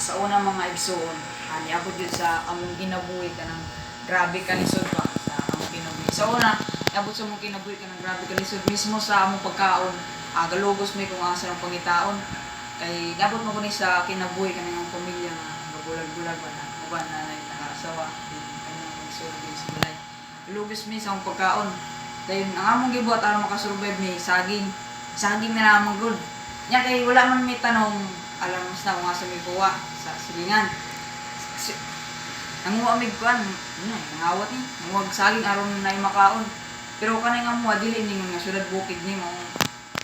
Sa unang mga igsoon, niabot yun sa among kinabuhi ka ng grabe kalisod ba sa among kinabuhi. Sa una, niabot sa among kinabuhi ka ng grabe kalisod mismo sa among pagkaon. Galugos may kung asa ng pangitaon. Kay niabot mo ko ni sa kinabuhi ka ng pamilya nga gabulag-bulag ba na uban na nakasawa din kanang igsoon din sa balay. Galugos mi sa among pagkaon. Dayon ang among gibuhat aron makasurvive mi saging. Saging na lamang good. Nya kay wala man may tanong alam mo sa kung asa may buwa sa silingan. Nanguha mig kuan, nangawat ni, nanguha saging aron na makaon. Pero kanay nga mo dili ni nga syudad bukid ni mo.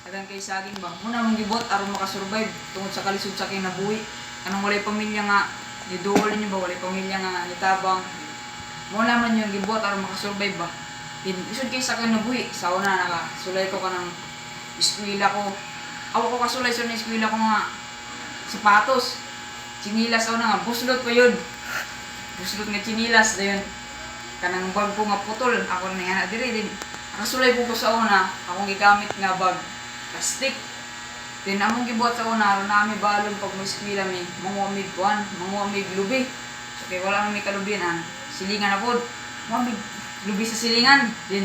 Dagan kay saging ba. Muna mong gibot aron makasurvive tungod sa kalisod sa kinabuhi. Anong walay pamilya nga niduol niyo ba walay pamilya nga nitabang. Mo naman yung gibot aron makasurvive ba. Isud kay sa kinabuhi, sa una nakasulay ko kanang eskwela ko. Ako ko kasulay sa eskwela ko nga sapatos. Chinilas ako na nga, buslot pa yun. Buslot nga chinilas, dayon. Kanang bag ko nga putol, ako na nga diri din. Nakasulay ko sa una, akong gigamit nga bag, plastic. Then among gibuhat sa una, aron nami balon pag mo eskwela mi, manguamig kuan, manguamig lubi. So kay wala mi kalubinan, silingan na pod. Manguamig lubi sa silingan. Then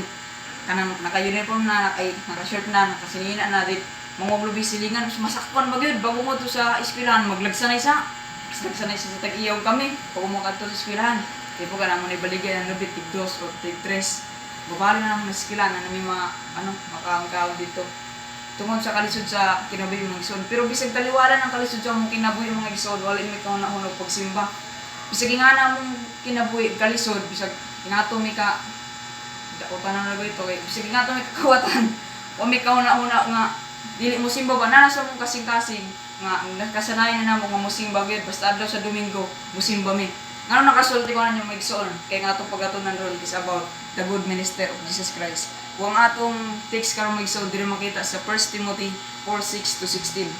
kanang naka-uniform na, naka-shirt na, nakasilina na din. Mga lubi silingan, masakpan magyud bago mo to sa eskwelahan, maglagsanay sa. Maglagsanay sa tag-iyaw kami, bago mo kadto sa eskwelahan. Kaya po ka naman ibaligyan ng lubi, tig-2 o tig-3. Babali na naman na eskwelahan, na may mga, makaangkaw dito. Tungkol sa kalisod sa kinabuhi mga igsoon. Pero bisag taliwalan ang kalisod sa mong kinabuhi mga igsoon, wala may kauna-unog pagsimba. Bisag nga na mong kinabuhi, kalisod, bisag nga to may ka, dakotan na ba ito, bisag nga to may kakawatan, o may kauna-una nga, dili mo simba ba na sa mong kasing-kasing nga nakasanayan na namo nga musimba gyud basta adlaw sa Domingo musimba mi. Ngano nakasulti ko na yung maigsoon kay nga atong pagatunan ron is about the good minister of Jesus Christ. Kung atong text karon maigsoon diri makita sa 1 Timothy 4:6 to 16.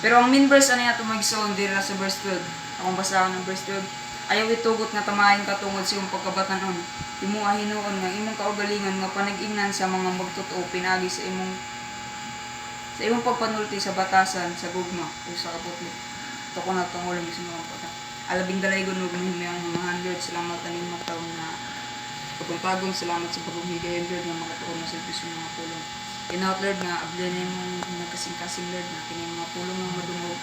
Pero ang main verse ani atong maigsoon diri sa verse 12. Akong basahan ng verse 12. Ayaw itugot nga tamahin ka tungod sa imong pagkabatanon. Imo hinuon nga imong kaugalingon nga panag-ingnan sa mga magtotoo pinagi sa imong pagpanulti sa batasan sa gugma o sa kaputli. Ito ko na itong ulang sa mga pata. Alabing dalay gunog ng mga Lord, salamat aning mga taon na pagpuntagon, salamat sa pagpumigay Lord nga makatuon na sa piso mga pulong. Kinaot Lord nga ablan na yung nagkasing-kasing Lord na kini mga pulong ng madungog.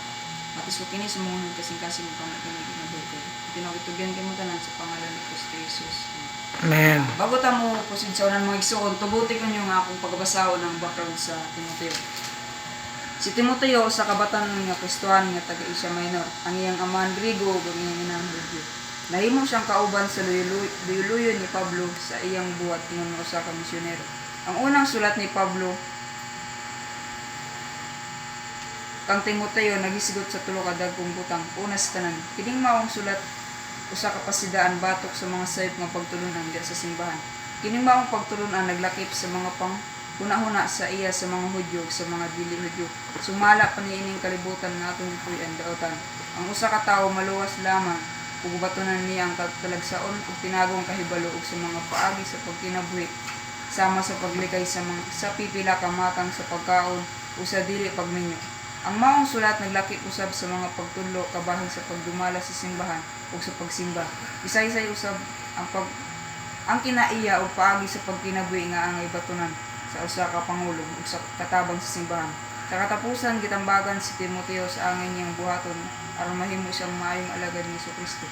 Matiswa kini sa mga nagkasing-kasing mga panakinig na Lord. Tinawitugyan kayo mo tanan sa pangalan ni Kristo Jesus. Amen. Bago tamo pusid sa unang mga igsoon, tubuti ko nyo nga akong pagbasahon ng background sa Timoteo. Si Timoteo sa kabatan nga Kristohan nga taga-Asia Minor, ang iyang amahan Grigo ug ang iyang inang Hudyo. Nahimo siyang kauban sa luyuluyo ni Pablo sa iyang buhat ngon usa ka misyonero. Ang unang sulat ni Pablo kang Timoteo nagisigot sa tulo ka dagkong butang una sa tanan. Kining maong sulat usa ka pasidaan batok sa mga sayop nga pagtulunan diha sa simbahan. Kining maong pagtulunan naglakip sa mga huna-huna sa iya sa mga Hudyo sa mga dili Hudyo. Sumala pa niining kalibutan nga atong puy-an daotan. Ang usa ka tawo maluwas lamang ug batunan niya ang katalagsaon ug tinagong kahibalo ug sa mga paagi sa pagkinabuhi sama sa paglikay sa mga sa pipila ka matang sa pagkaon o sa dili pagminyo. Ang maong sulat naglakip usab sa mga pagtudlo kabahin sa pagdumala sa simbahan ug sa pagsimba. Isay-say usab ang kinaiya o paagi sa pagkinabuhi nga angay batunan sa usa ka pangulo ug sa katabang sa simbahan. Sa katapusan gitambagan si Timoteo sa angay niyang buhaton aron mahimo siyang maayong alagad ni Kristo.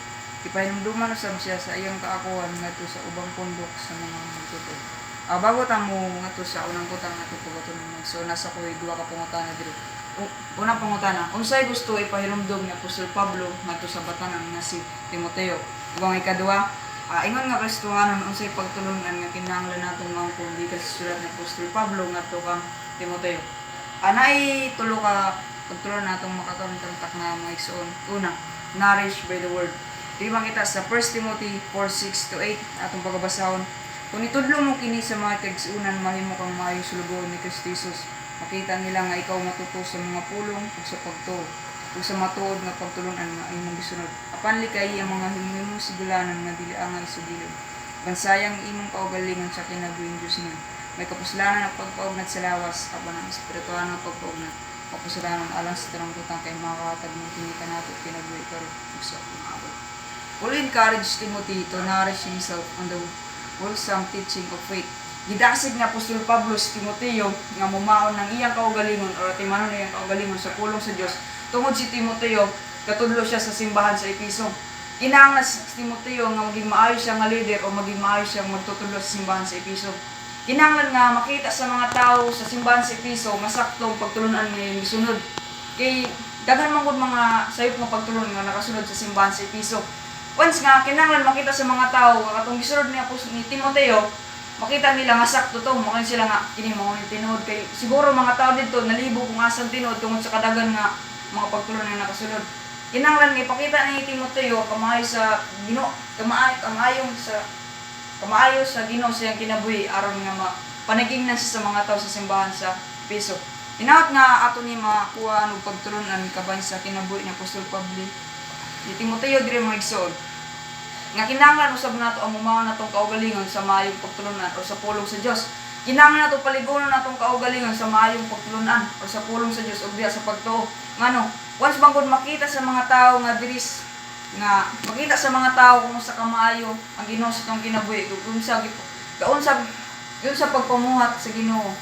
Ipahinumduman usab siya sa iyang kaakuhan ngadto sa ubang pundok sa mga magtutod. Bago ta mo ngadto sa unang butang nato pagaton so nasa koy duha ka pangutana diri. Unang pangutana, unsay gusto ipahinumdum ni Apostol Pablo ngadto sa batanan nga si Timoteo? Ug ang ikaduha, ingon nga Kristohanon unsay pagtulungan nga kinahanglan naton maungkon gikan sa sulat ni Apostol Pablo ngadto kang Timoteo. Anay tulo ka pagtulungan natong makakarontak na mga igsoon. Una, nourished by the word. Di makita sa 1 Timothy 4:6 to 8 atong pagbasahon. Kung itudlo mo kini sa mga kaigsuonan mahimo kang maayong sulugon ni Kristo Jesus. Makita nila nga ikaw matuto sa mga pulong ug sa pagtuo ug sa matuod nga pagtulunan nga imong gisunod. Apan likay ang mga himong sigulanan nga dili angay sugilid. Bansayang imong kaugalingon sa kinabuhing Dios niya. May kapuslanan ang pagpaugnat sa lawas apan ang espirituhan ang pagpaugnat. kapusiranan alang sa tarangkutan kay makakatag ng kinita nato kinabuhi karon sa umabot. Fully encourage Timothy to nourish himself on the wholesome teaching of faith. Gidasig nga Apostol Pablo si Timoteo nga mumaon ng iyang kaugalingon o timanon ng iyang kaugalingon sa pulong sa Dios. Tungod si Timoteo, katudlo siya sa simbahan sa Episo. Kinahanglan si Timoteo nga maging maayos siya nga leader o maging maayos siyang magtutudlo sa simbahan sa Episo. Kinahanglan nga makita sa mga tao sa simbahan sa Episo nga saktong pagtulunan niya yung gisunod. Kay daghan man gud mga sayop nga pagtulon nga nakasunod sa simbahan sa Episo. Once nga kinahanglan makita sa mga tao nga katong gisunod ni Timoteo, makita nila nga sakto to, makin sila nga kini mao ni tinuod kay siguro mga tao dito nalibo kung asan tinuod tungod sa kadagan nga mga pagtulon nga nakasunod. Kinahanglan nga ipakita ni Timoteo kamaayo sa Ginoo, kamaayo sa Ginoo siyang kinabuhi aron nga panagingnan siya sa mga tao sa simbahan sa Episo. Hinaot nga ato ni makuha og pagtulunan kabay sa kinabuhi ni Apostol Pablo ni Timoteo dire mga igsoon. Nga kinahanglan usab nato ang mumaon natong kaugalingon sa maayong pagtulunan o sa pulong sa Dios. Kinahanglan nato paligunon natong kaugalingon sa maayong pagtulunan o sa pulong sa Dios ug diha sa pagtuo. Ngano, once bangod makita sa mga tao nga diris nga makita sa mga tao kung sa kamaayo ang Ginoo sa tong kinabuhi kung sa yun sa pagpamuhat sa Ginoo.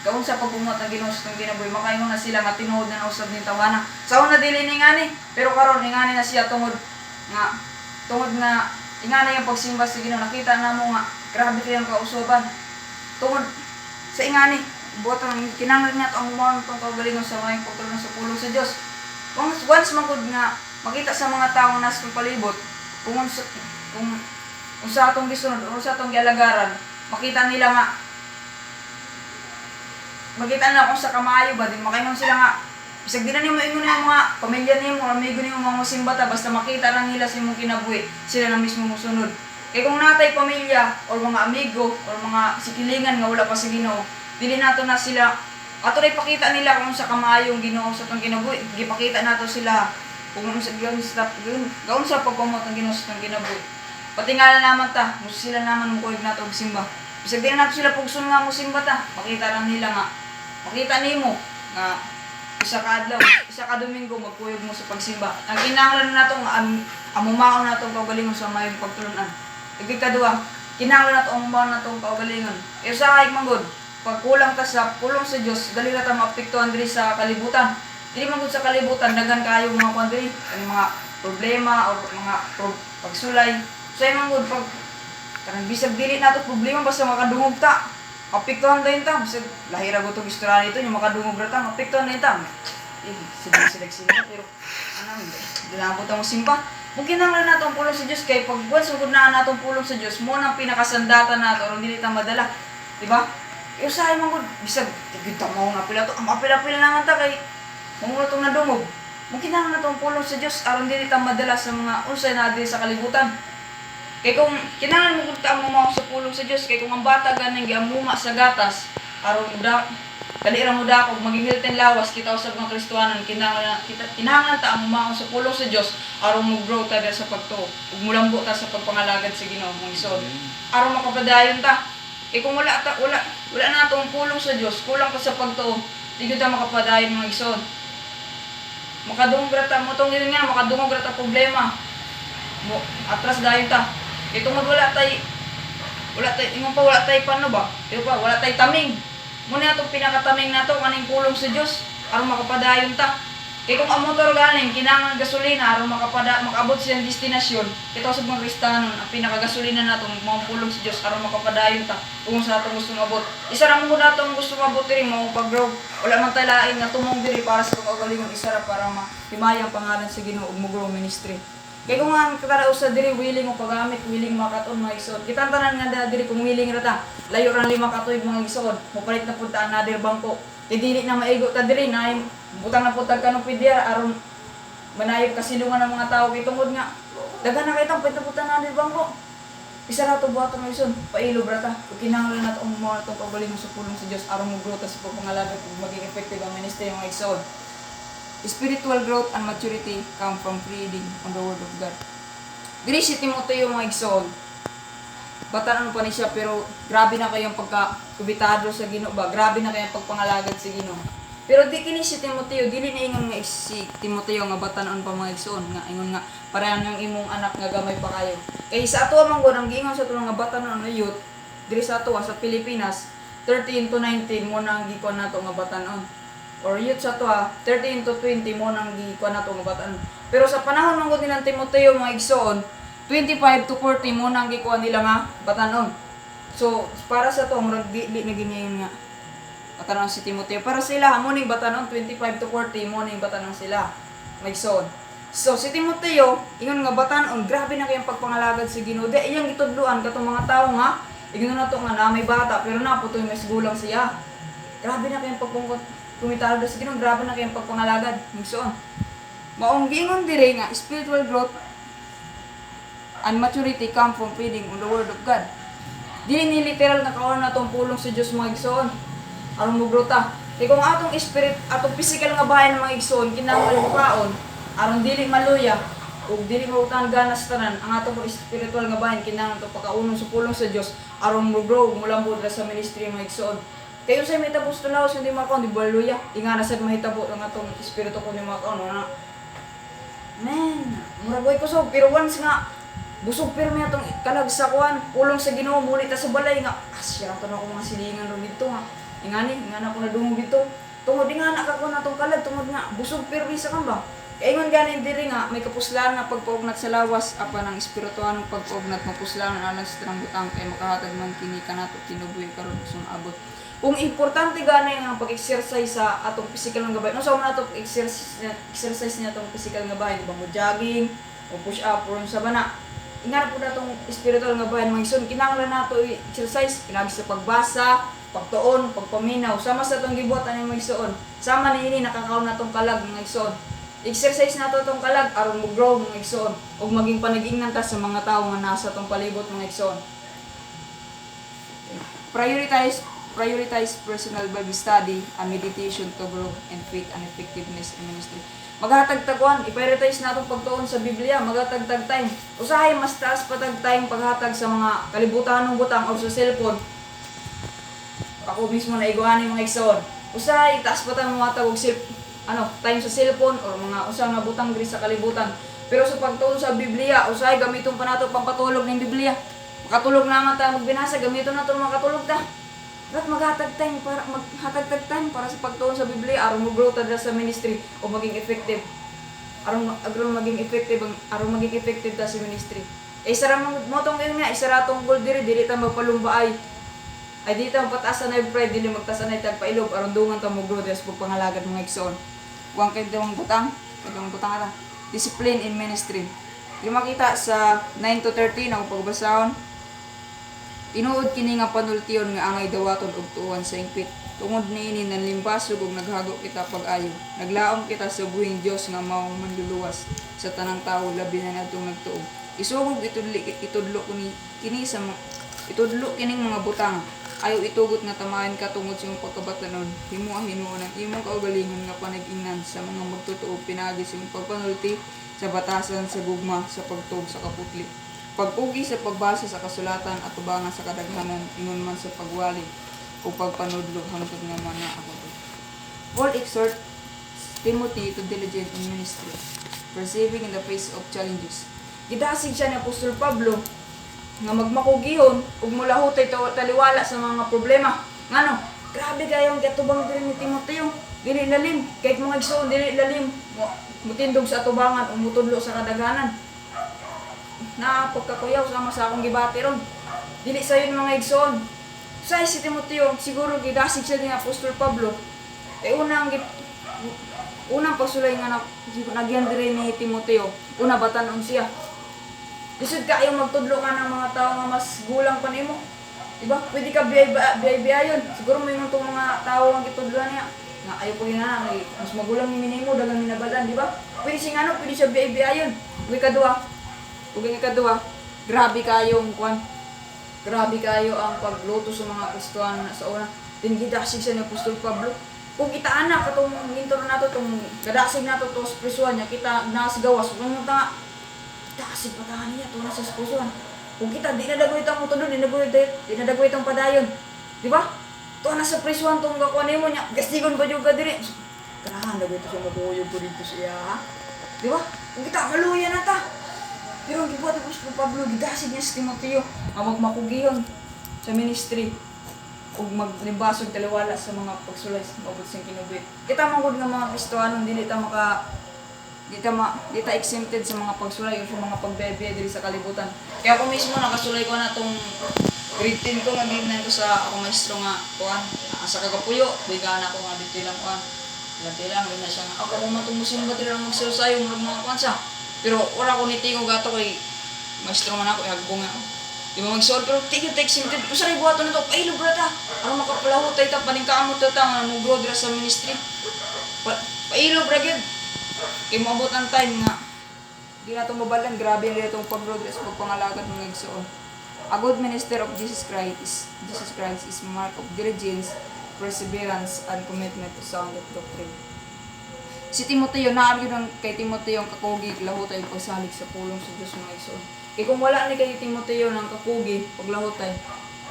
Gaun sa pagpamuhat ang Ginoo sa tong kinabuhi makaingon na sila nga tinuod na usab ning tawana. Sa una dili ni ngani, pero karon ingani na siya tungod nga ingana yung pagsimba sa Ginoo nakita namo nga grabe kayang kausoban tungod sa ingani buhatang kinahanglan nato ang mumaon tong kaugalingon sa mga pagtulong sa pulong sa Dios. Once magud nga makita sa mga tawo nas palibot kung sa atong gisunod o sa atong gialagaran makita nila kung sa kamaayo ba din makaingon sila nga bisag di na nimo ingon yung mga pamilya nimo o amigo nimo mga simbata basta makita lang nila sa imong kinabuhi sila na mismo mosunod. Kay kung natay pamilya o mga amigo o mga sikilingan nga wala pa sa Ginoo dili nato na sila ato na ipakita nila kung sa kamaayong Ginoo sa tong kinabuhi gipakita nato sila kung gaun sa pagpamot ng Ginoo sa tong kinabuhi patingala naman ta sila naman mo kuig nato og simba bisag di na nato sila pugson nga mo simba ta makita lang nila nga makita nimo nga isa ka adlaw, isa ka Domingo magkuyog mo sa pagsimba. Ang kinahanglan nato nga amumaon nato kaugalingon sa mayong pagtulunan. Ikadua, kinahanglan nato amumaon nato kaugalingon. E usahay manggod, pag kulang ta sa pulong sa Dios, dali ra ta maapektuhan diri sa kalibutan. Dili manggod sa kalibutan daghan kaayo mga kuan diri, ang mga problema o mga pagsulay. Usahay manggod pag kanang bisag dili nato problema basta makadungog ta. Apektuhan din ta, bisag lahira ko itong istorya nito, yung makadungog na ta, apektuhan din ta. Silag-silag pero hindi na ako itong simpa. Kung kinahanglan nato ang pulong sa Diyos, kay pag once sugod na nato ang pulong sa Diyos, mo nang pinakasandata nato, o hindi ta madala. Diba? Usahay man gud bisag tigita mo nga pila to, ang apil-apil na ta kay mong itong nadungog. Kung kinahanglan nato ang pulong sa Diyos, aron dili ta madala sa mga unsay na sa kalibutan. Kay kung kinahanglan mo gud ta mo sa pulong sa Dios kay kung ang bata ganing giamuma sa gatas aron dali ra mo dakog maging hilten lawas kita usab ng Kristohanon kinahanglan ta ang mumaon sa pulong sa Dios aron mo grow ta sa pagtuo ug mulambo ta sa pagpangalagad sa Ginoo mong isod aron makapadayon ta kay kung wala na atong pulong sa Dios kulang pa sa pagtuo di gyud ta makapadayon mga isod makadungog ra ta mo tong nga makadungog ra ta problema mo atras dayon ta. Ito nga wala tay paano ba? Ito pa, wala tay taming. Muna itong pinakataming na ito, kaning pulong sa Diyos, aron makapadayon ta. Kaya kung ang motor galing, kinangan gasolina, aron makabot siyang destinasyon, ito sa mga Kristanon, ang pinakagasolina na itong mga pulong sa Diyos, aron makapadayon ta, kung sa itong gusto mabot. Isa ra mo na itong gusto mabot rin, mga pag-grow. Wala man talain na tumong diri para sa pag-agalingon, isa ra para mahimayang pangalan sa Ginoo ug mo-grow ministry. Kaya kung ang katara diri willing mo paggamit, willing makaton mga igsoon. Kita tanan nga diri kung willing ra ta. Layo ra 5 katuig mga igsoon. Mupalit na pud ta another bangko. Kay dili na maigo ta diri na butang na pud tag kanopidya aron manayop kasilungan ng mga tao kay tungod nga daghan na kay tang pud ta another bangko. Isa ra to buhaton mga igsoon. Pailo ra ta. Ug kinahanglan nato ang mga tong pagaling sa pulong sa Dios aron mo grow ta sa pagpangalagad ug maging effective ang ministry mga igsoon. Spiritual growth and maturity come from reading on the Word of God. Diri si Timoteo mga igsoon. Bata pa ni siya pero grabe na kayong pagka-kubitado sa Ginoo ba? Grabe na kayong pagpangalagad sa Ginoo. Pero di kini si Timoteo, dili na ingon nga si Timoteo nga batan-on pa mga igsoon nga ingon nga parehan yung imong anak nga gamay pa kayo. Kay sa ato man gud ang giingon sa tulong nga batan-on nga youth diri sa ato sa Pilipinas 13 to 19 mo nang gikuan nato nga batan-on. Or youth sa ato 13 to 20 mo nang gikuan nato nga batan-on. Pero sa panahon man gud nilang Timoteo mga igsoon 25 to 40 mo nang gikuan nila nga batan-on. So para sa to murag dili na giniyon nga batanon si Timoteo. Para sila, morning batanon, 25 to 40, morning batanon sila. May son. So, si Timoteo, ingon nga batanon, grabe na kayang pagpangalagad si Ginoo. Di, iyang itudluan, katong mga tao nga, ingon na to nga na may bata, pero na po ito may gulang siya. Grabe na kayang pagpumitalo si Ginoo, grabe na kayang pagpangalagad. May son. Maong gingon dire nga, spiritual growth and maturity come from feeding on the Word of God. Dili ni literal na kaon na itong pulong sa Diyos mga igsoon. Aron mugrota. Kay kung atong spirit, atong physical nga bahay ng mga igsoon, kinahanglan kaon, aron dili maluya, ug dili mautang ganas tanan, ang atong spiritual nga bahay kinahanglan to pakaunong sa pulong sa Dios, aron mo-grow, mulambod sa ministry mga igsoon. Kay unsay may tapos tulaos hindi makaon, di maluya, ingana sad mahitabo ang atong espiritu ko ni makaon na. Man, muragoy ko so, pero once nga busog pirmi atong kalag sa kuan, pulong sa Ginoo, muli ta sa balay nga, asya to na ko mga silingan ro dito nga. Ingani, ingana ko na dungog dito. Tungod nga na kako na tong kalag, tungod nga busog pirmi sa kamba. Kaya ingon ganin diri nga may kapuslan na pagpaugnat sa lawas apan ang espirituhanong pagpaugnat mapuslan alang sa tanang butang kay makahatag man kini kanato tinubuhi karon sun abot. Kung importante gani ang pag-exercise sa atong physical nga gabay. No sa una to exercise niya atong physical nga bahay, di ba mo jogging, o push up or sa bana. Ingana po na itong spiritual nga bayan mga igsoon, kinahanglan nato i-exercise, kinahanglan sa pagbasa, pagtuon, pagpaminaw, sama sa itong gibuatan ng mga igsoon, sama na ini nakakaon na itong kalag mga igsoon. Exercise nato itong kalag, aron mag-grow mga igsoon, o maging panag-ingnan ta sa mga tao nga nasa itong palibot mga igsoon. Prioritize personal Bible study and meditation to grow in faith and effectiveness in ministry. Maghatag-taguan, i-prioritize natong pagtuon sa Biblia, maghatag-tag time. Usahay mas taas patag time paghatag sa mga kalibutan ng butang o sa cellphone. Ako mismo na iguanin mga igsoon. Usahay taas patag mga tawag time sa cellphone o mga usa nga butang diri sa kalibutan. Pero sa pagtuon sa Biblia, usahay gamiton pa nato pampatulog ng Biblia. Makatulog naman ta magbinasa, gamiton nato makatulog ta. Dapat maghatag time para sa pagtuon sa Biblia aron mo-grow ta sa ministry o maging effective. Aron maging effective ta sa ministry. Isa ra mo tong nga isa ra tong goal diri ta magpalumbaay. Ay dito ang patasan na pray dili magtasanay tag pailog aron dungan ta mo-grow sa pagpangalagad mga igsoon. Kuang kay dong butang ata. Discipline in ministry. Yung makita sa 9 to 13 ako pagbasahon. Tinuod kini nga panultiyon nga angay dawaton og tuwan sa ingpit. Tungod niini nanlimbasog ug naghago kita pag-ayo. Naglaom kita sa buhing Dios nga maong manluluwas sa tanang tawo labi na nadtong nagtuog. Isugog itudlo kining mga butang. Ayaw itugot nga tamahan ka tungod sa imong pagkabatanon. Hinuon ang imong kaugalingon nga panag-ingnan sa mga magtotoo pinagi sa imong pagpanulti sa batasan sa gugma sa pagtuog sa kaputli. Pagpugi sa pagbasa sa kasulatan at tubangan sa kadaghanan, ingon man sa pagwali o pagpanudlo hangtod nga mana ako. Paul exhort Timothy to diligent in ministry, persevering in the face of challenges. Gidasig siya ni Apostol Pablo nga magmakugihon ug mulahutay taliwala sa mga problema. Ngano? Grabe kayong katubang diri ni Timoteo. Dili lalim, kay mga igsoon dili lalim. Mutindog sa atubangan o mutudlo sa kadaghanan. Na pagkakuyaw sama sa akong gibati ron. Dili sayon mga igsoon. Say si Timoteo, siguro gidasig siya ni Apostol Pablo. Kay unang pagsulay nga nagyan diri ni Timoteo, una batanon siya. Lisod ka yung magtudlo ka ng mga tao nga mas gulang pa nimo. Diba? Pwede ka biyay-biyayon. Siguro may mga tao ang gitudloan niya. Nga ayaw po na, mas magulang ni minimo, dagang minabalan, di ba? Pwede siya pwede siya biyay-biyayon. Ug ikadua, grabe kayo ang pagluto sa mga Kristohano na sa una. Din gidasig siya ni Apostol Pablo. Kung kitaan na katong ginto na nato tong gadasig nato to sa prisuhan niya, kita nas gawas kung ta dasig patahan niya to na sa prisuhan. Kung kita di na dagoy tang mutudon, di na dagoy tang padayon. Di ba? to na sa prisuan tong gakuan nimo nya gastigon ba jud ka diri. Ganahan na ito siya maguyog ko dito siya ha. Di ba? Kung kita maluya na ta. Pero ang gibuhat ko sa Pablo gidasid niya sa Timoteo ang magmakugiyon sa ministry ug maglimbasog taliwala sa mga pagsulay sa maabot sing kinabuhi. Kita man gud nga mga Kristohanon dili ta exempted sa mga pagsulay o sa mga pagbebeya diri sa kalibutan. Kaya ako mismo nakasulay ko na tong grade 10 ko nga gibnan ko sa ako maestro nga kuan sa kagapuyo bigana ko nga dito lang kuan. Dati lang na siya nga ako kung matumusin ba dira magsayo mga kuan sa. Pero wala ko nitingo gato kay maestro man ako ihagbong nga. Di ba magsuot pero tigil ta exempted. Usa ray buhaton na to ay lubra ta. Aron makapalahutay ta paningkamot ta nga mo dira sa ministry. Pailog ra gyud. Kay moabot ang time nga di na ito mabalan, grabe na itong pag-progress sa pagpangalagad ng igsoon. A good minister of Jesus Christ is a mark of diligence, perseverance, and commitment to sound doctrine. Si Timoteo, naaryo ng kay Timoteo ang kakugi, lahutay pagsalig sa pulong sa Diyos ng igsoon. Kaya kung wala ni kay Timoteo ng kakugi, paglahutay,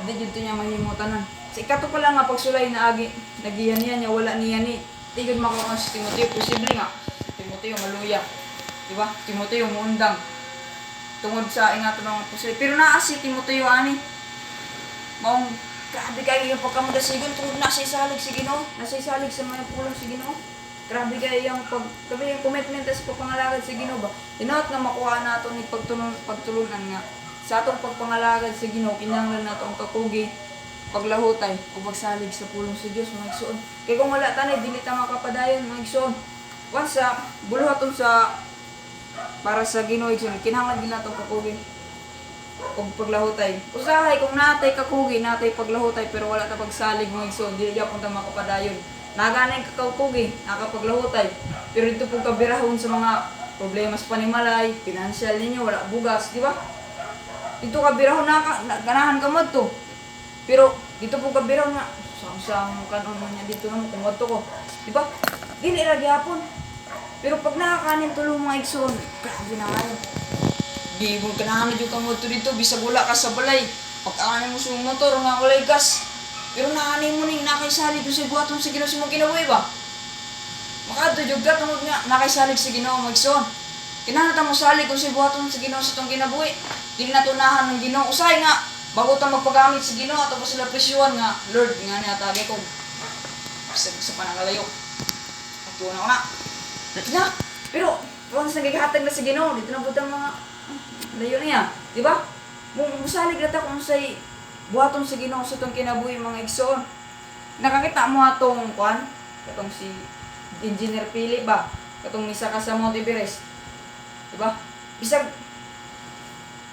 hindi dito niya mahimutanan. Sa ikato pala nga pagsulay na agi, nagiyan niya, wala niya ni. Tigod makakuha si Timoteo, posible nga. Timoteo maluya. Diba? Timoteo muundang. Tungod sa ingato ng pusoy. Pero naa si Timoteo ani. Maong grabe kayo yung pagkamudasigon tungod na sa isalig si Ginoo. Nasa isalig sa mga pulong si Ginoo. Grabe kayo yung yung commitment sa pagpangalagad si Ginoo ba. Inaot nga makuha nato ni pagtulunan nga. Sa atong pagpangalagad si Ginoo kinahanglan nato ang kakugi, paglahutay o pagsalig sa pulong si Dios mga igsoon. Kay kung wala tani dili ta makapadayon mga igsoon. Once sa buluhaton sa para sa Ginoo igsoon kinahanglan din nato kakugi o paglahutay. Usahay kung natay kakugi, natay paglahutay pero wala ta pagsalig mga igsoon, dili gyapon ta makapadayon. Naganay kakugi, nakapaglahutay. Pero dito po kabirahon sa mga problema sa panimalay, financial ninyo, wala bugas, di ba? Dito kabirahon ganahan ka mo to. Pero dito po kabirahon nga, sang kanon mo niya dito na mo, kung ko. Di ba? Dili ra gyapon. Pero pag nakakanin tulong mga igsoon, grabe na kayo. Di mo kanahan na yung kamoto dito, bisag wala ka sa balay. Pagkakanin mo sa motor, nga walay gas. Pero nakanin mo ning nakaisalig doon sa buhaton sa Ginoo sa mga kinabuhi ba? Makadto jud ka tungod nga nakaisalig sa Ginoo magson. Kinahanglan mo salig kung sa buhaton sa Ginoo sa tong kinabuhi. Dili natunahan ng Ginoo usay nga bago ta magpagamit sa Ginoo ato sila presyuhan nga Lord nga ni atagi ko. Sa panangalayo. Atuon ako na. Na. Pero once nagihatag na sa Ginoo dito na butang mga layo niya, di ba? Musalig ra ta kung say buhaton sa Ginoo sa itong kinabuhi mga igsoon. Nakakita mo atong kwan? Katong si Engineer Philip ba? Katong isa ka sa Monte Everest. Diba? Bisag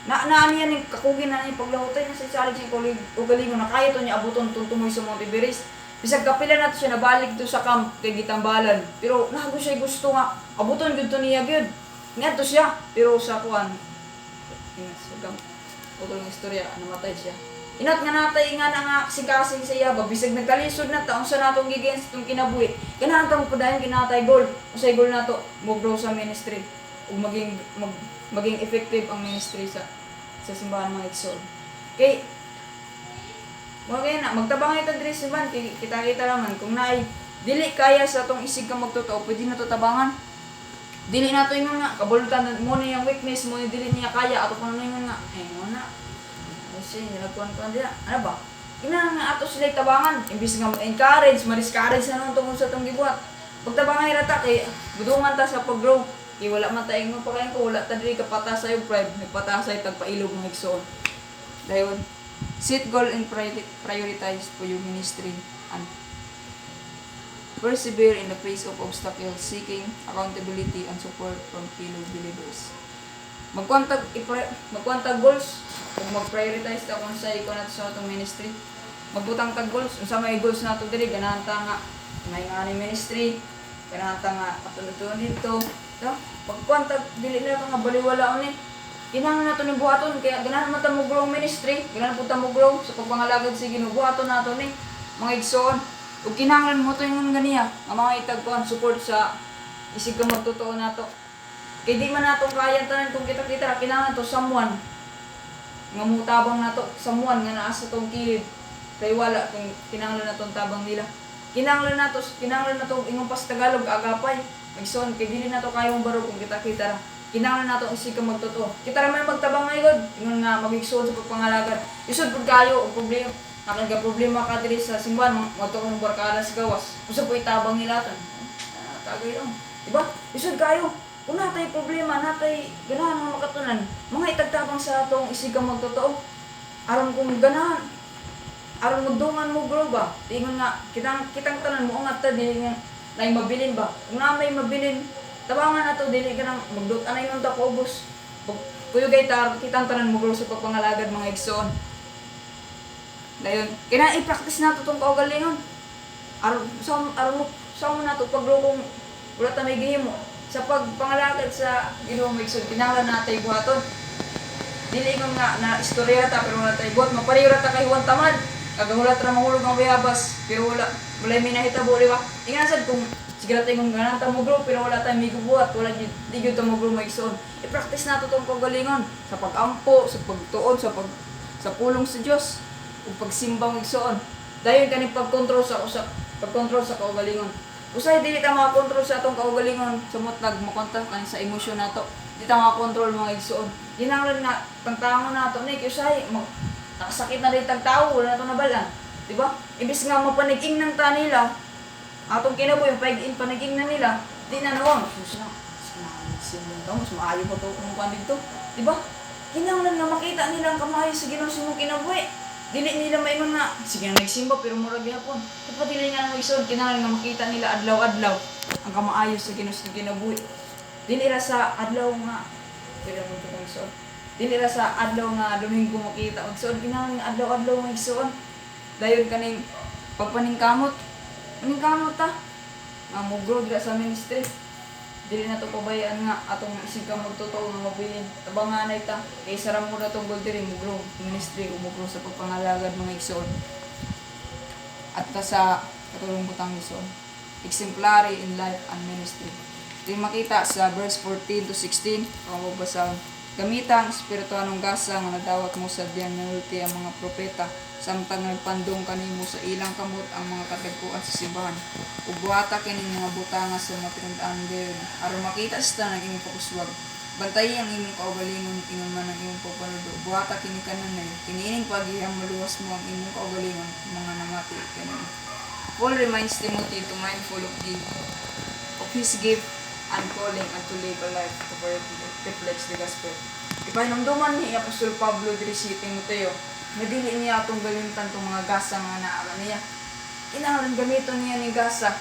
naani yan yung kakugin na yung paglahutay na sa isalig siya ugalingon na kaya ito niya abuton tuntumoy sa Monte Everest. Bisag kapila na ito siya nabalik ito sa camp kay Gitambalan. Pero nago siya gusto nga abuton dito niya gyud. Nga ito siya. Pero sa kwan utol ng istorya, namatay siya. Inat nga natay nga na nga kasing siya ba, bisag nagkalisod na taong sa natong gigain sa itong kinabuhi. Ganahan ta mo padayon kinatay goal. Usay goal na to, mo-grow sa ministry. Ug maging effective ang ministry sa simbahan mga igsoon. Kay, na, magtabangay ta diri sa simbahan, kita-kita naman, kung naay, dili kaya sa itong isig ka magtotoo, pwede na to tabangan. Dili na to yung nga, kabulutan mo na yung weakness mo, dili niya kaya, ato pa na yung nga, mo na. Kasi nilagkuhan diya. Ano ba? Ina nga ato sila tabangan. Imbis nga ma-encourage, ma-discourage na nung tungkol sa itong gibuhat. Pagtabangay rata kay budungan ta sa pag-grow. Kaya wala man tayong mapakain ko, wala ta diri kapatasay yung pride. Nagpatasay tagpailog ng igsoon. Dayon, set goal and prioritize for your ministry and persevere in the face of obstacles, seeking accountability and support from fellow believers. Magkuantag goals, kung mag-prioritize ta kung sa iko nato sa atong ministry. Magbutang tag goals, unsa may goals nato diri ganahan ta nga may nga ni ministry, ganahan ta nga patulog dito. No? Magkuantag dili na nga baliwalaon ni. Kinahanglan nato ni buhaton kaya ganahan man ta mo grow ministry, ganahan pud ta mo grow sa pagpangalagad sa Ginoo buhaton nato ni mga igsoon. Ug kinahanglan mo to yung ganiya, ang mga itagkuan support sa isig ka magtotoo nato. Kaya di man natong kaya tanan kung kita-kita, kinahanglan to someone nga mutabang nato, someone nga naa sa tong kilid. kay wala kung kinahanglan naton tabang nila. Kinahanglan nato ingon pas Tagalog agapay. Magson kay dili nato kayong baro kung kita-kita ra. Kinahanglan nato isig ka magtotoo. Kita ra man magtabang ngay god, ingon nga magigsoon sa pagpangalagad. Isod pud kayo og problema. Nakaga problema ka diri sa simbahan mo to kung barkada sa gawas. Usa po itabang nilatan. Tagay lang. Diba? Isod kayo. Kung natay problema, natay ganahan nga makatunan, mga itagtabang sa atong isig ka magtotoo. Aron kung ganahan, aron magdungan mo bro ba? Ingon nga, kitang tanan mo nga ta dili nga nay mabilin ba? Kung na may mabilin, tabangan nato dili ka nang magdut-anay nun ta paubos. Kuyo gay kitang tanan mo bro sa pagpangalagad mga igsoon. Dayon, kailangan i-practice nato tong kaugalingon. Aron sa nato paglukong wala ta may gihimo sa pagpangalagad sa Ginoo may igsoon, kinahanglan natay buhaton. Dili ingon nga na istorya ta pero wala tay buhat, mapareho ra ta kay Juan Tamad. Kagahulat ra mahulog ang bayabas pero wala may nahitabo di ba? Ingon sad kung sige ra tay ingon ganan ta mo bro pero wala tay migubuhat, wala di gyud ta mo bro may igsoon. I-practice nato tong kaugalingon sa pag-ampo, sa pagtuon, sa pulong sa Dios ug pagsimba mo igsoon. Dayon kani pagkontrol sa kaugalingon. Usay dili ta makakontrol sa atong kaugalingon, sumot makontak kan sa emosyon nato. Di ta makakontrol mga igsoon. Ginanglan nga pangtangon nato ni usay nakasakit na rin tagtao, wala na to nabalan. Di ba? Imbis nga mapaniging ng tanila, atong kinabuhi yung paniging na nila, di na nawang. Susunod to, mas maayo ko to kung kuhan dito. Di ba? Kinanglan nga makita nila ang kamayo sa Ginoo sa mong kinabuhi. Dili nila maingon nga, sige na nagsimba pero murag yapon. Kapag dili nga nang isod, kinahanglan nga makita nila adlaw-adlaw ang kamaayos sa Ginoo sa kinabuhi. Dili ra sa adlaw nga, pero mo to isod. Dili ra sa adlaw nga Domingo makita og isod, kinahanglan nga adlaw-adlaw nga isod. Dayon kaning pagpaningkamot. Paningkamot ta. Nga mugro dira sa ministry. Dili na to pabayaan nga atong isig ka magtotoo nga mabilin. Tabanganay ta. Kay saram mo na tong diri mugro ministry umugro sa pagpangalagad mga igsoon. At ta sa katulong butang igsoon. Exemplary in life and ministry. Di makita sa verse 14 to 16 kung mabasa. Gamitang espirituanong gasa nga nadawat mo sa diyan nulti ang mga propeta samtang nagpandong kanimo sa ilang kamot ang mga katagpuan sa simbahan. Ug buhata kining mga butanga sa mga pinagdaan gayon aron makita sa naging paguswag. Bantayi ang imong kaugalingon ingon man ang imong pagpanudo. Buhata kini kanunay kiniining paghiham maluwas mo ang imong kaugalingon mga namati kanimo. Paul reminds Timothy to mindful of his gift and calling and to live a life to reflects the gospel. Ipahinumduman ni Apostol Pablo diri si Timoteo na dili niya atong galimtan tong mga gasa nga naa niya. Kinahanglan gamiton niya ni gasa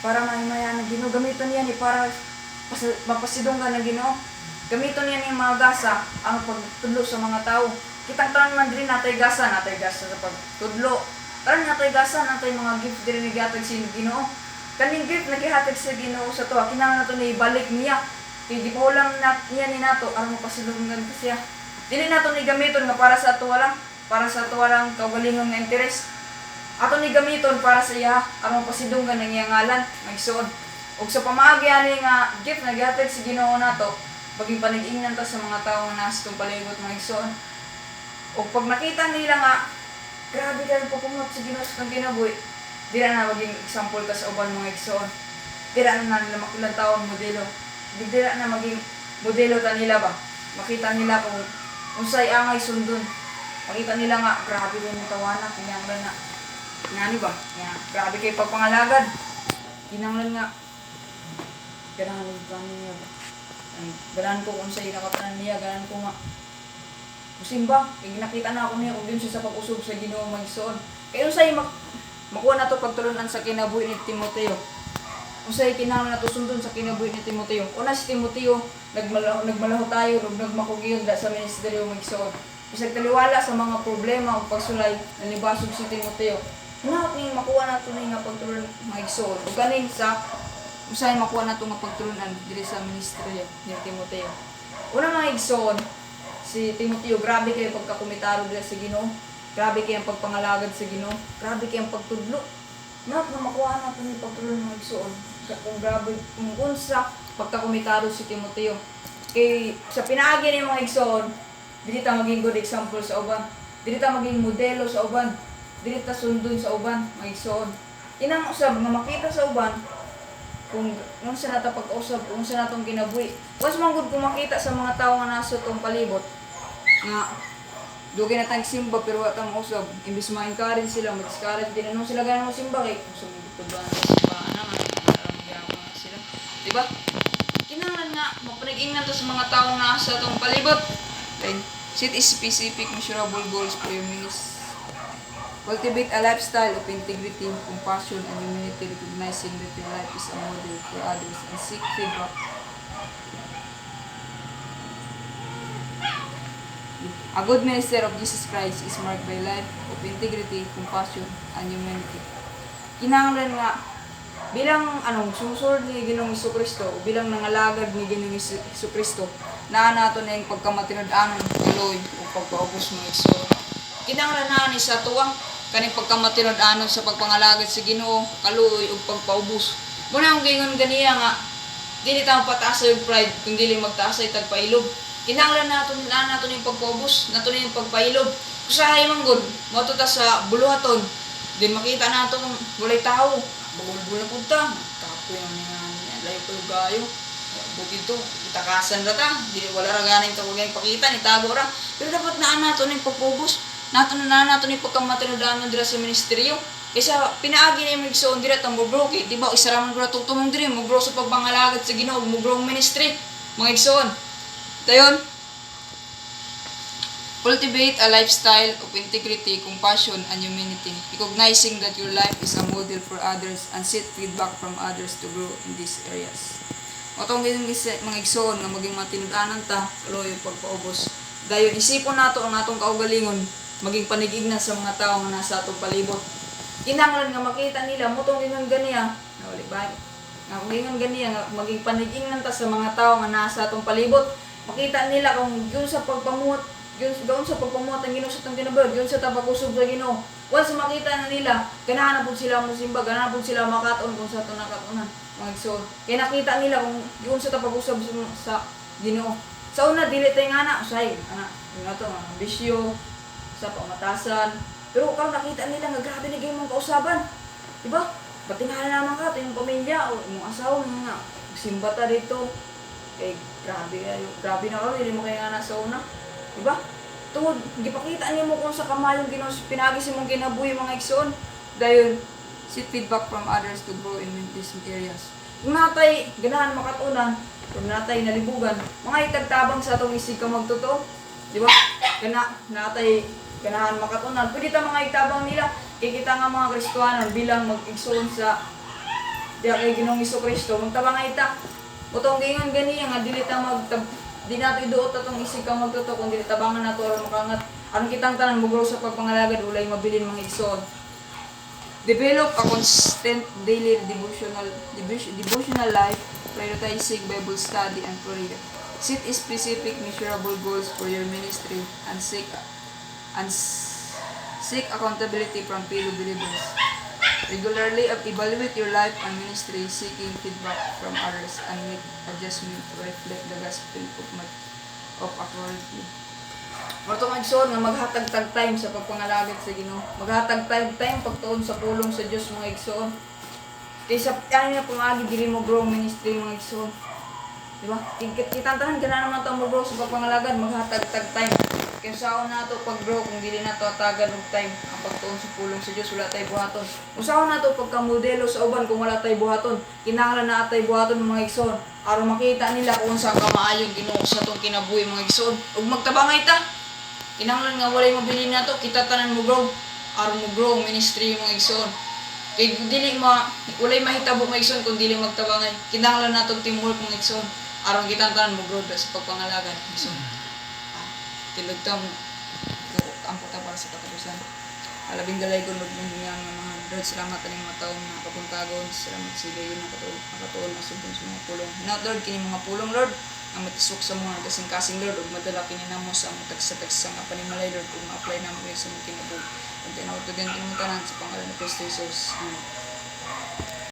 para mahimayan ng Ginoo. Gamiton niya ni para mapasidong ka ng Ginoo. Gamiton niya ni mga gasa ang pagtudlo sa mga tao. Kitang tanan man diri natay gasa sa pagtudlo. Tanan natay gasa natay mga gift diri ni gihatag sa Ginoo. Kaning gift na gihatag sa Ginoo sa to, kinahanglan nato ni ibalik niya. Kay gipulang niya ni nato aron mapasilungan ka siya. Dili nato ni gamiton nga para sa ato lang kaugalingon nga interes. Ato ni gamiton para sa iya aron mapasidunggan ang iyang ngalan, magsuod. Ug sa pamaagi ani nga gift na gihatag sa Ginoo nato, baging panag-ingnan ta sa mga tawo nga nasa tong palibot mga igsoon. Ug pag nakita nila nga grabe ka pagpumot sa Ginoo sa kinabuhi, dira na maging example ka sa uban mga igsoon. Dira na makilang taon modelo. Dira na maging modelo ta nila ba. Makita nila kung unsay angay sundon. Makita nila nga grabe yung tawanan kinahanglan na. Ngani ba? Nga grabe kay pagpangalagad. Kinahanglan nga ganahan ba niya ba? Ganahan ko unsay nakatanan niya, ganahan ko nga musimba. Kay nakita na ako niya kung yun siya sa pag-usog sa Ginoo magsuon. Kay unsay makuha na to pagtulunan sa kinabuhi ni Timoteo. Unsay kinahanglan nato sundon sa kinabuhi ni Timoteo. Una si Timoteo, nagmalaho tayo ug nagmakugiyon sa ministeryo magsuon. Bisag taliwala sa mga problema ug pagsulay nanibasog si Timoteo. Hinaot ning makuha nato ni nga pagtulunan magsuon. Ug kanin sa unsay makuha nato nga pagtulunan diri sa ministeryo ni Timoteo. Una mga igsoon, si Timoteo grabe kay pagkakomitaro diri sa Ginoo. Grabe kay ang pagpangalagad sa Ginoo. Grabe kay ang pagtudlo. Nak na makuha nato ni pagtulunan mga igsoon. Kung grabe kung unsa pagkakomitado si Timoteo. Kay sa pinaagi ni mga igsoon, dili ta maging good example sa uban. Dili ta maging modelo sa uban. dili ta sundon sa uban, maigsoon. Inang usab nga makita sa uban kung unsa nata pag-usab, kung unsa natong kinabuhi. Was man gud kung makita sa mga tawo nga nasa tong palibot nga dugay na tayong simba pero wa tayong usab. Imbis ma-encourage sila, ma-discourage din anong sila ganang simba kay kung sumugod ba na simbahan naman na sila. Diba? Kinahanglan nga mapanag-ingnan to sa mga tawo nga nasa tong palibot. Then, set specific measurable goals for your ministry. Cultivate a lifestyle of integrity, compassion, and humility, recognizing that your life is a model for others, and seek feedback. A good minister of Jesus Christ is marked by life of integrity, compassion, and humanity. Kinahanglan nga bilang susunod ni Ginoong Jesucristo o bilang nangalagad ni Ginoong Jesucristo na nato na yung pagkamatinud-anon kaloy o pagpaubos mo iso. Kinahanglan na ni sa tuwang kaning pagkamatinud-anon sa pagpangalagad sa Ginoo kaloy o pagpaubos. Muna ang gingon ganiya nga dili ta pataas yung pride kung dili magtaas ay tagpailob. Kinahanglan nato yung pagpaubos, nato yung pagpailob. Usahay man gud mo ta sa buluhaton. Din makita nato kung walay tao. Bugol-bugol na punta. Kapoy ang nga layo ko gayo. Bukid to, itakasan na ta. Wala ra ganang tawag pakita, ni tago ra. Pero dapat naan nato ng pagpubos. Nato ng pagkamatinudanon dira sa ministeryo. Kaysa pinaagi na yung magsoon dira ta mo bro. Di ba isa ra man gura tutumong diri mo bro sa pagbangalagad sa Ginoo, mo bro ministry. Mga igsoon. Dayon. Cultivate a lifestyle of integrity, compassion, and humanity, recognizing that your life is a model for others and seek feedback from others to grow in these areas. Otong mga igsoon nga maging matinud-anan ta, kaloy pagpaubos. Dayon isipon nato ang atong kaugalingon, maging panigignan sa mga tawo nga nasa atong palibot. Kinahanglan nga makita nila mo tong ingon ganiya, nawali ba? Nga kung ingon ganiya nga maging panigignan ta sa mga tawo nga nasa atong palibot. Makita nila kung yun sa pagpamuot, yun sa pagpamuot ang Ginoo sa atong kinabuhi, yun sa tapakusog sa Ginoo. Once makita na nila, ganahan na po sila musimba, ganahan na po sila makatuon kung sa ito nakatunan. Mga igsoon. Kaya nakita nila kung yun sa tapag-usab sa Ginoo. Sa una, dili tayo nga na, usay, yun na ito, bisyo, sa pamatasan. Pero kung nakita nila nga, grabe na ganyan mong kausaban. Diba? Batingahan naman ka, ito yung pamilya, o yung asawa, mga simba ta dito. Eh, grabe na kami, hindi mo kaya nga nasa una. Diba? Tungod, gipakita niyo mo kung sa kamayong Ginoo pinagis mong kinabuhi mga igsoon. Dayon, seek feedback from others to grow in these areas. Kung natay ganahan makatunan, kung natay nalibugan, mga itagtabang sa atong isig ka magtotoo. Diba? Natay ganahan makatunan. Pwede ta mga itabang nila, kikita nga mga Kristohanon bilang mag-igsoon sa diya kay Ginoong Jesucristo, magtabang ita. Utong gingon ganiya nga dili ta di nato iduot atong isig kang magtuto kung dili tabangan nato aron makangat aron kitang tanan mugro sa pagpangalagad ulay mabilin mga igsoon. Develop a constant daily devotional life, prioritizing Bible study and prayer. Set specific measurable goals for your ministry and seek accountability from fellow believers. Regularly evaluate your life and ministry, seeking feedback from others and make adjustment to reflect the gospel of authority. Marto magsoon nga maghatag-tag time sa pagpangalagad sa Ginoo. Maghatag-tag time pagtuon sa pulong sa Dios mga igsoon. Kaysa ano na pumagi dili mo grow ministry mga igsoon. Di ba? Kitantanan gana naman ta mo grow sa pagpangalagad, maghatag-tag time. Kaya saan nato pag-grow kung dili nato atagan og time ang pagtuon sa pulong sa Dios wala tay buhaton. Usaon nato pagkamodelo sa uban kung wala tay buhaton. Kinahanglan na atay buhaton mga igsoon aron makita nila kung sa kamaayong Ginoo sa tong kinabuhi mga igsoon. Ug magtabangay ta. Kinahanglan nga walay mabilin nato kita tanan mo grow aron mo grow ministry mga igsoon. Kay walay mahitabo mga igsoon kung dili magtabangay. Kinahanglan nato teamwork mga igsoon aron kita tanan mo grow sa pagpangalagan igsoon. Tilagtam ang puta para sa katapusan. Alabing galay ko ng mga Lord, salamat aning mga taong nakapuntagon. Salamat sa iyo nakatuon masugod sa mga pulong. Not Lord, kini mga pulong Lord, ang matisok sa mga kasing-kasing Lord, ug madala kini namo sa mga tagsa-tagsa nga panimalay Lord, ug ma-apply namo sa mga kinabuhi. Ug tinawag to din tanan sa pangalan ni Kristo Jesus. Amen.